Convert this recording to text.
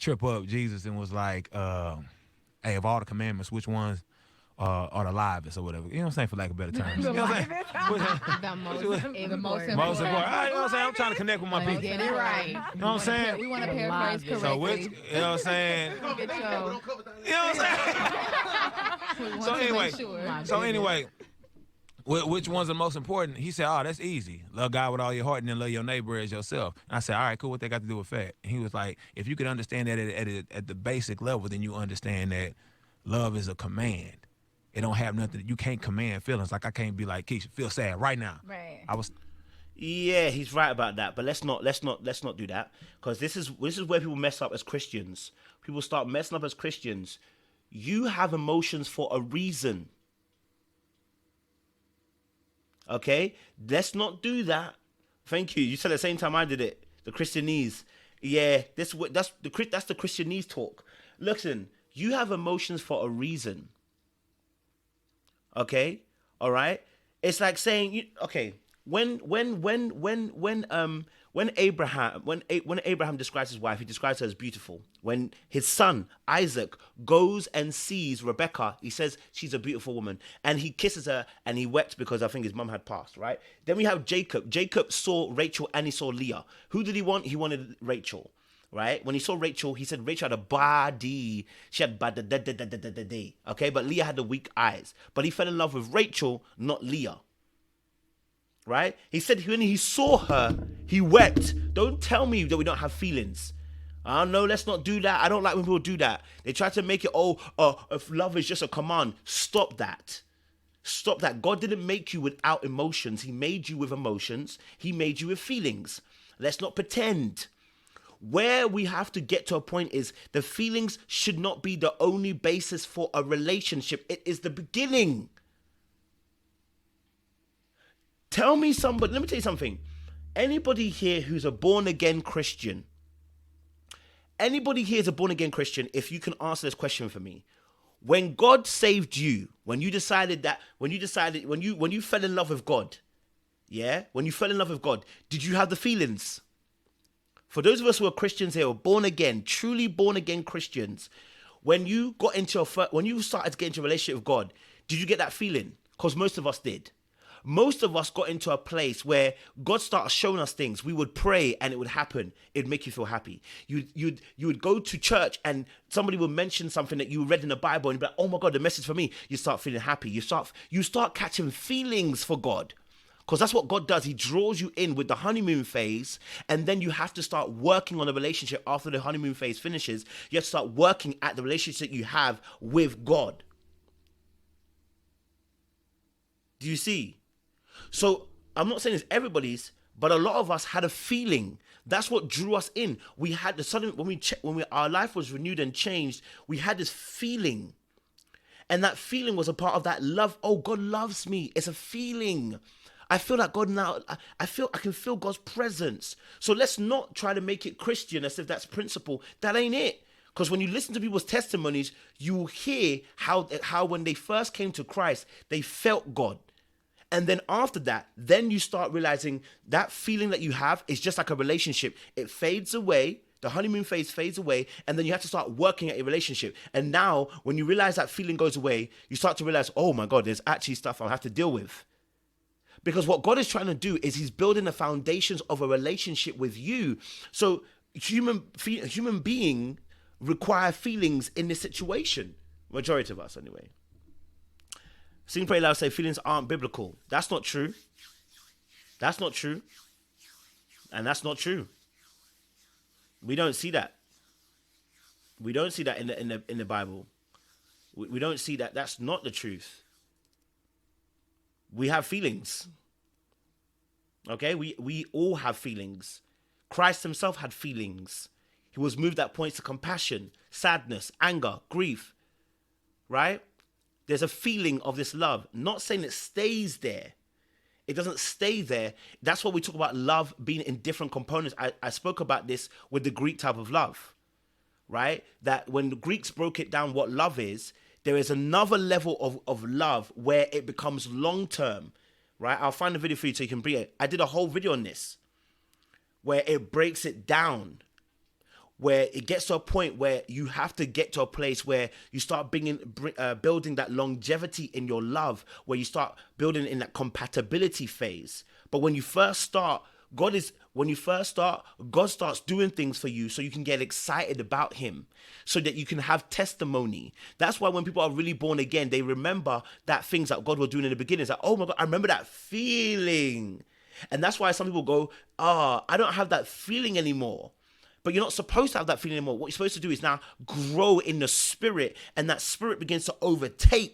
trip up Jesus and was like, hey, of all the commandments, which ones are the livest or whatever? You know what I'm saying, for lack of better terms. You know what I'm saying? The most Most important. important. You know what I'm saying? I'm trying to connect with my people. Get it right. You know what I'm saying? We want to paraphrase correctly. So which, you know what I'm saying? Get your, You know what I'm saying? we want So to anyway, make sure. so anyway, which one's the most important? He said, oh, that's easy. Love God with all your heart and then love your neighbor as yourself. And I said, all right, cool. What they got to do with fat? And he was like, if you could understand that at the basic level, then you understand that love is a command. It don't have nothing. You can't command feelings. Like I can't be like, Keisha, feel sad right now. Right. Yeah, he's right about that. But let's not do that, because this is where people mess up as Christians. People start messing up as Christians. You have emotions for a reason. Okay, let's not do that. Thank you. You said at the same time I did it. The Christianese. Yeah, that's the Christianese talk. Listen, you have emotions for a reason. Okay, all right. It's like saying, okay, when Abraham describes his wife, he describes her as beautiful. When his son Isaac goes and sees Rebecca, he says she's a beautiful woman, and he kisses her and he wept because I think his mum had passed. Right. Then we have Jacob. Jacob saw Rachel and he saw Leah. Who did he want? He wanted Rachel. Right? When he saw Rachel, he said Rachel had a body. She had bad. Okay, but Leah had the weak eyes. But he fell in love with Rachel, not Leah. Right? He said when he saw her, he wept. Don't tell me that we don't have feelings. No, let's not do that. I don't like when people do that. They try to make it, if love is just a command. Stop that. Stop that. God didn't make you without emotions. He made you with emotions. He made you with feelings. Let's not pretend. Where we have to get to a point is the feelings should not be the only basis for a relationship. It is the beginning. Let me tell you something. Anybody here who's a born-again Christian, if you can answer this question for me. When God saved you, when you fell in love with God, yeah? When you fell in love with God, did you have the feelings? For those of us who are Christians here, born again, truly born again Christians, when you started to get into a relationship with God, did you get that feeling? Because most of us did. Most of us got into a place where God started showing us things. We would pray and it would happen. It'd make you feel happy. You would go to church and somebody would mention something that you read in the Bible and you'd be like, oh my God, the message for me. You start feeling happy. You start catching feelings for God. Because that's what God does. He draws you in with the honeymoon phase, and then you have to start working on the relationship after the honeymoon phase finishes. You have to start working at the relationship you have with God. Do you see? So I'm not saying it's everybody's, but a lot of us had a feeling. That's what drew us in. We had the sudden our life was renewed and changed. We had this feeling, and that feeling was a part of that love. Oh, God loves me. It's a feeling. I feel like God now, I can feel God's presence. So let's not try to make it Christian as if that's principle. That ain't it. Because when you listen to people's testimonies, you will hear how when they first came to Christ, they felt God. And then after that, then you start realizing that feeling that you have is just like a relationship. It fades away. The honeymoon phase fades away, and then you have to start working at your relationship. And now, when you realize that feeling goes away, you start to realize, oh my God, there's actually stuff I'll have to deal with. Because what God is trying to do is he's building the foundations of a relationship with you. So human being require feelings in this situation. Majority of us, anyway. Sing, pray loud, say feelings aren't biblical. That's not true. That's not true. And that's not true. We don't see that. We don't see that in the Bible. We don't see that. That's not the truth. We have feelings. Okay? We all have feelings. Christ himself had feelings. He was moved at points to compassion, sadness, anger, grief. Right? There's a feeling of this love. Not saying it stays there. It doesn't stay there. That's what we talk about love being in different components. I spoke about this with the Greek type of love. Right? That when the Greeks broke it down what love is, there is another level of love where it becomes long-term, right? I'll find a video for you so you can bring it. I did a whole video on this where it breaks it down. where it gets to a point where you have to get to a place where you start building that longevity in your love, where you start building in that compatibility phase. But when you first start, God starts doing things for you so you can get excited about him, so that you can have testimony. That's why when people are really born again, they remember that things that God was doing in the beginning. It's like, oh my God, I remember that feeling. And that's why some people go, I don't have that feeling anymore. But you're not supposed to have that feeling anymore. What you're supposed to do is now grow in the spirit, and that spirit begins to overtake